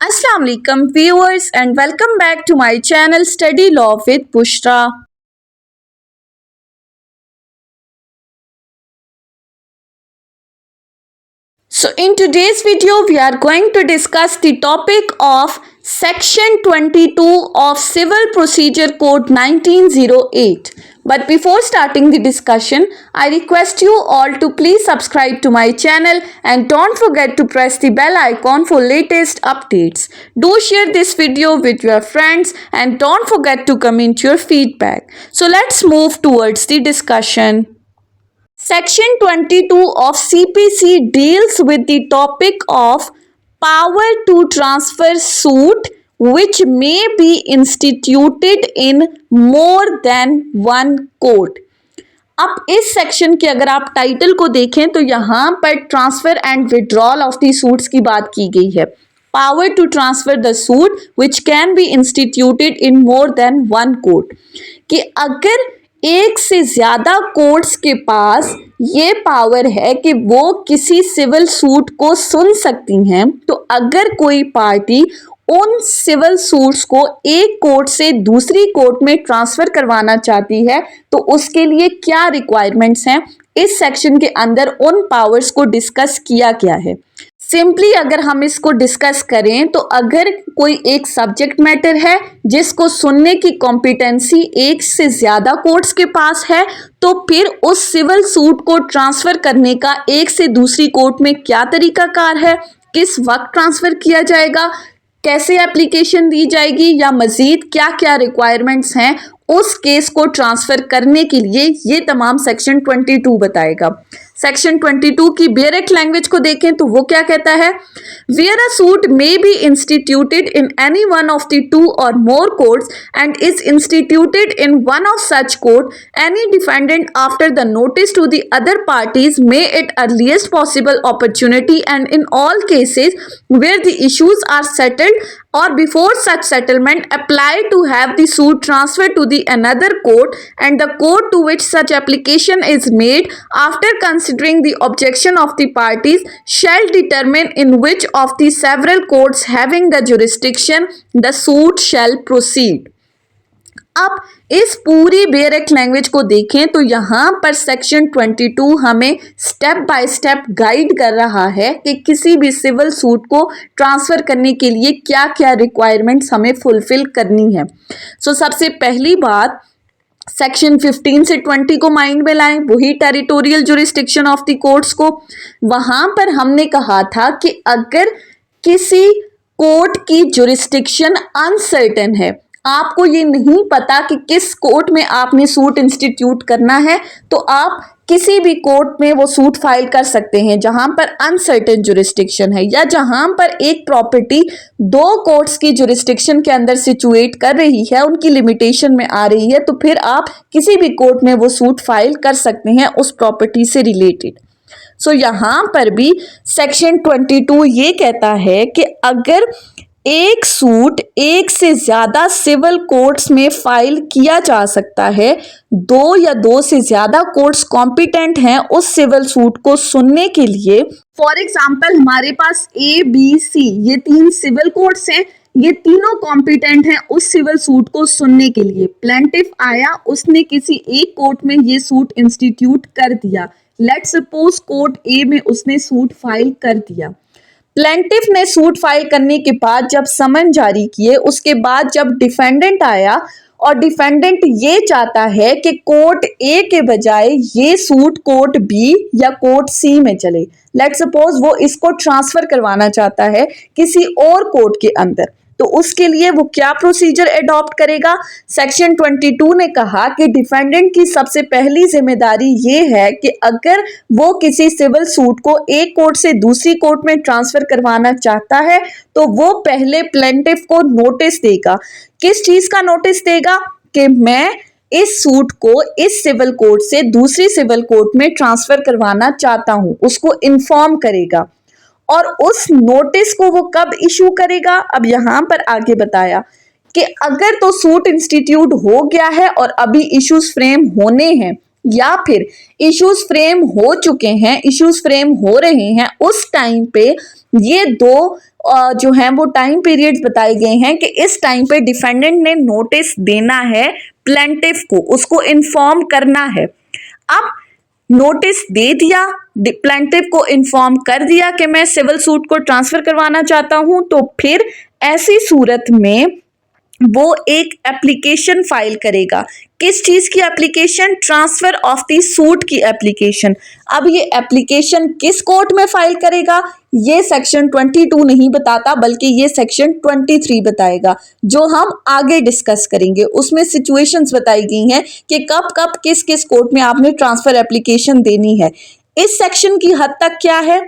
Assalamu alaikum viewers and welcome back to my channel Study Law with Bushra. So in today's video we are going to discuss the topic of section 22 of Civil Procedure Code 1908. But before starting the discussion, I request you all to please subscribe to my channel and don't forget to press the bell icon for latest updates. Do share this video with your friends and don't forget to comment your feedback. So let's move towards the discussion. Section 22 of CPC deals with the topic of power to transfer suit which may be instituted in more than one court. अब इस section के अगर आप title को देखें तो यहाँ पर transfer and withdrawal of the suits की बात की गई है. Power to transfer the suit which can be instituted in more than one court, कि अगर एक से ज्यादा कोर्ट्स के पास ये पावर है कि वो किसी सिविल सूट को सुन सकती हैं, तो अगर कोई पार्टी उन सिविल सूट्स को एक कोर्ट से दूसरी कोर्ट में ट्रांसफर करवाना चाहती है तो उसके लिए क्या रिक्वायरमेंट्स हैं, इस सेक्शन के अंदर उन पावर्स को डिस्कस किया गया है. सिंपली अगर हम इसको डिस्कस करें तो अगर कोई एक सब्जेक्ट मैटर है जिसको सुनने की कॉम्पिटेंसी एक से ज्यादा कोर्ट्स के पास है, तो फिर उस सिविल सूट को ट्रांसफर करने का एक से दूसरी कोर्ट में क्या तरीकाकार है, किस वक्त ट्रांसफर किया जाएगा, कैसे एप्लीकेशन दी जाएगी, या मजीद क्या क्या रिक्वायरमेंट्स हैं उस केस को ट्रांसफर करने के लिए, ये तमाम सेक्शन 22 बताएगा. सेक्शन 22 की बेयरक्ट लैंग्वेज को देखें तो वो क्या कहता है. Where a suit may be instituted in any one of the two or more courts and is instituted in one of such court, any defendant after the notice to the other parties may at earliest possible opportunity and in all cases where the issues are settled or before such settlement apply to have the suit transferred to the another court, and the court to which such application is made after considering the objection of the parties shall determine in which of the several courts having the jurisdiction the suit shall proceed. अब इस पूरी बेयरक्ट language को देखें तो यहाँ पर section 22 हमें step by step guide कर रहा है कि किसी भी सिविल सूट को ट्रांसफर करने के लिए क्या क्या रिक्वायरमेंट्स हमें फुलफिल करनी है. सो सबसे पहली बात, सेक्शन 15 से 20 को माइंड में लाएं, वही territorial jurisdiction of the courts को. वहां पर हमने कहा था कि अगर किसी कोर्ट की जुरिस्डिक्शन अनसर्टेन है, आपको ये नहीं पता कि किस कोर्ट में आपने सूट इंस्टीट्यूट करना है, तो आप किसी भी कोर्ट में वो सूट फाइल कर सकते हैं जहां पर अनसर्टेन जुरिस्डिक्शन है, या जहां पर एक प्रॉपर्टी दो कोर्ट्स की जुरिस्डिक्शन के अंदर सिचुएट कर रही है, उनकी लिमिटेशन में आ रही है, तो फिर आप किसी भी कोर्ट में वो सूट फाइल कर सकते हैं उस प्रॉपर्टी से रिलेटेड. सो यहाँ पर भी सेक्शन 22 ये कहता है कि अगर एक सूट एक से ज्यादा सिविल कोर्ट्स में फाइल किया जा सकता है, दो या दो से ज्यादा कोर्ट्स कॉम्पिटेंट हैं उस सिविल सूट को सुनने के लिए. फॉर एग्जाम्पल हमारे पास ABC ये तीन सिविल कोर्ट्स हैं, ये तीनों कॉम्पिटेंट हैं उस सिविल सूट को सुनने के लिए. प्लेंटिफ आया, उसने किसी एक कोर्ट में ये सूट इंस्टीट्यूट कर दिया. लेट्स सपोज कोर्ट A में उसने सूट फाइल कर दिया. प्लेंटिफ ने सूट फाइल करने के बाद जब समन जारी किए, उसके बाद जब डिफेंडेंट आया और डिफेंडेंट ये चाहता है कि कोर्ट A के बजाय ये सूट कोर्ट B या कोर्ट C में चले, लेट्स सपोज वो इसको ट्रांसफर करवाना चाहता है किसी और कोर्ट के अंदर, तो उसके लिए वो क्या प्रोसीजर एडॉप्ट करेगा. सेक्शन 22 ने कहा कि डिफेंडेंट की सबसे पहली जिम्मेदारी ये है कि अगर वो किसी सिविल सूट को एक कोर्ट से दूसरी कोर्ट में ट्रांसफर करवाना चाहता है तो वो पहले प्लेंटिफ को नोटिस देगा. किस चीज का नोटिस देगा? कि मैं इस सूट को इस सिविल कोर्ट से दूसरी सिविल कोर्ट में ट्रांसफर करवाना चाहता हूं, उसको इन्फॉर्म करेगा. और उस नोटिस को वो कब इशू करेगा, अब यहां पर आगे बताया कि अगर तो सूट इंस्टीट्यूट हो गया है और अभी इश्यूज फ्रेम होने हैं, या फिर इश्यूज फ्रेम हो चुके हैं, इश्यूज फ्रेम हो रहे हैं, उस टाइम पे ये दो जो हैं वो टाइम पीरियड्स बताए गए हैं कि इस टाइम पे डिफेंडेंट ने नोटिस देना है प्लेंटिफ को, उसको इन्फॉर्म करना है। अब नोटिस दे दिया, प्लेंटिफ को इन्फॉर्म कर दिया कि मैं सिविल सूट को ट्रांसफर करवाना चाहता हूं, तो फिर ऐसी सूरत में वो एक एप्लीकेशन फाइल करेगा। किस चीज की application? Transfer of the suit की एप्लीकेशन। अब ये एप्लीकेशन किस कोर्ट में फाइल करेगा ये सेक्शन 22 नहीं बताता, बल्कि ये सेक्शन 23 बताएगा, जो हम आगे डिस्कस करेंगे। उसमें सिचुएशंस बताई गई हैं कि कब कब किस किस कोर्ट में आपने ट्रांसफर एप्लीकेशन देनी है। इस सेक्शन की हद तक क्या है,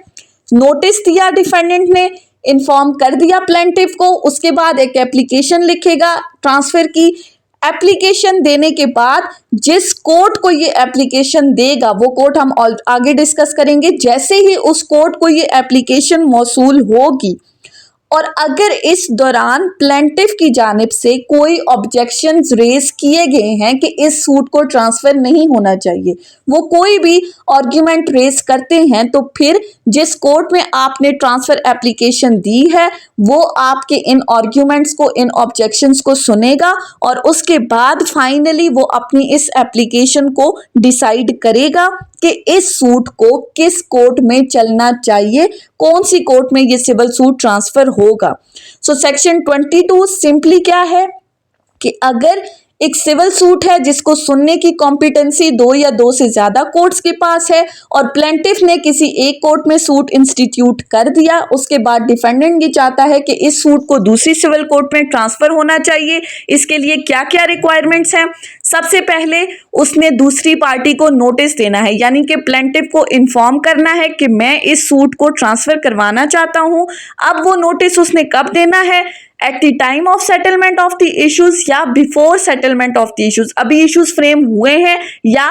नोटिस दिया डिफेंडेंट ने, इन्फॉर्म कर दिया प्लेंटिफ को, उसके बाद एक एप्लीकेशन लिखेगा ट्रांसफर की। एप्लीकेशन देने के बाद जिस कोर्ट को ये एप्लीकेशन देगा, वो कोर्ट हम आगे डिस्कस करेंगे। जैसे ही उस कोर्ट को ये एप्लीकेशन मौसूल होगी और अगर इस दौरान प्लेंटिफ की जानिब से कोई ऑब्जेक्शंस रेज किए गए हैं कि इस सूट को ट्रांसफर नहीं होना चाहिए, वो कोई भी आर्ग्यूमेंट रेज करते हैं, तो फिर जिस कोर्ट में आपने ट्रांसफर एप्लीकेशन दी है वो आपके इन आर्ग्यूमेंट्स को, इन ऑब्जेक्शंस को सुनेगा और उसके बाद फाइनली वो अपनी इस एप्लीकेशन को डिसाइड करेगा कि इस सूट को किस कोर्ट में चलना चाहिए, कौन सी कोर्ट में ये सिविल सूट ट्रांसफर होगा। सो सेक्शन 22 सिंपली क्या है कि अगर एक सिविल सूट है जिसको सुनने की कॉम्पिटेंसी दो या दो से ज्यादा कोर्ट्स के पास है और प्लेंटिफ ने किसी एक कोर्ट में सूट इंस्टीट्यूट कर दिया, उसके बाद डिफेंडेंट ये चाहता है कि इस सूट को दूसरी सिविल कोर्ट में ट्रांसफर होना चाहिए। इसके लिए क्या क्या रिक्वायरमेंट्स हैं? सबसे पहले उसने दूसरी पार्टी को नोटिस देना है, यानी कि प्लेंटिफ को इन्फॉर्म करना है कि मैं इस सूट को ट्रांसफर करवाना चाहता हूं। अब वो नोटिस उसने कब देना है? At the time of settlement of the issues या before settlement of the issues. अभी इश्यूज फ्रेम हुए हैं या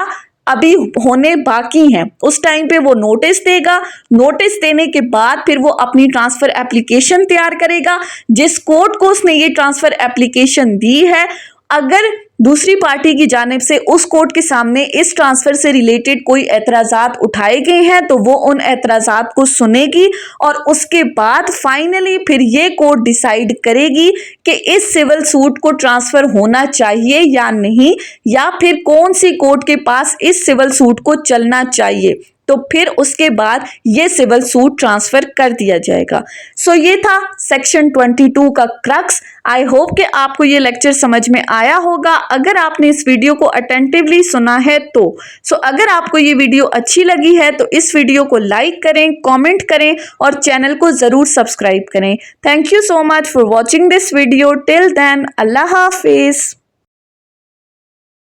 अभी होने बाकी हैं, उस टाइम पे वो नोटिस देगा। नोटिस देने के बाद फिर वो अपनी ट्रांसफर एप्लीकेशन तैयार करेगा। जिस कोर्ट को उसने ये ट्रांसफर एप्लीकेशन दी है, अगर दूसरी पार्टी की जानिब से उस कोर्ट के सामने इस ट्रांसफर से रिलेटेड कोई एतराज़ात उठाए गए हैं तो वो उन एतराज़ात को सुनेगी और उसके बाद फाइनली फिर ये कोर्ट डिसाइड करेगी कि इस सिविल सूट को ट्रांसफर होना चाहिए या नहीं, या फिर कौन सी कोर्ट के पास इस सिविल सूट को चलना चाहिए। तो फिर उसके बाद ये सिविल सूट ट्रांसफर कर दिया जाएगा। सो ये था सेक्शन 22 का क्रक्स। आई होप कि आपको ये लेक्चर समझ में आया होगा। अगर आपने इस वीडियो को अटेंटिवली सुना है तो अगर आपको ये वीडियो अच्छी लगी है तो इस वीडियो को लाइक करें, कमेंट करें और चैनल को ज़रूर सब्सक्राइब करें। Thank you so much for watching this video. Till then, अल्लाह हाफिज़।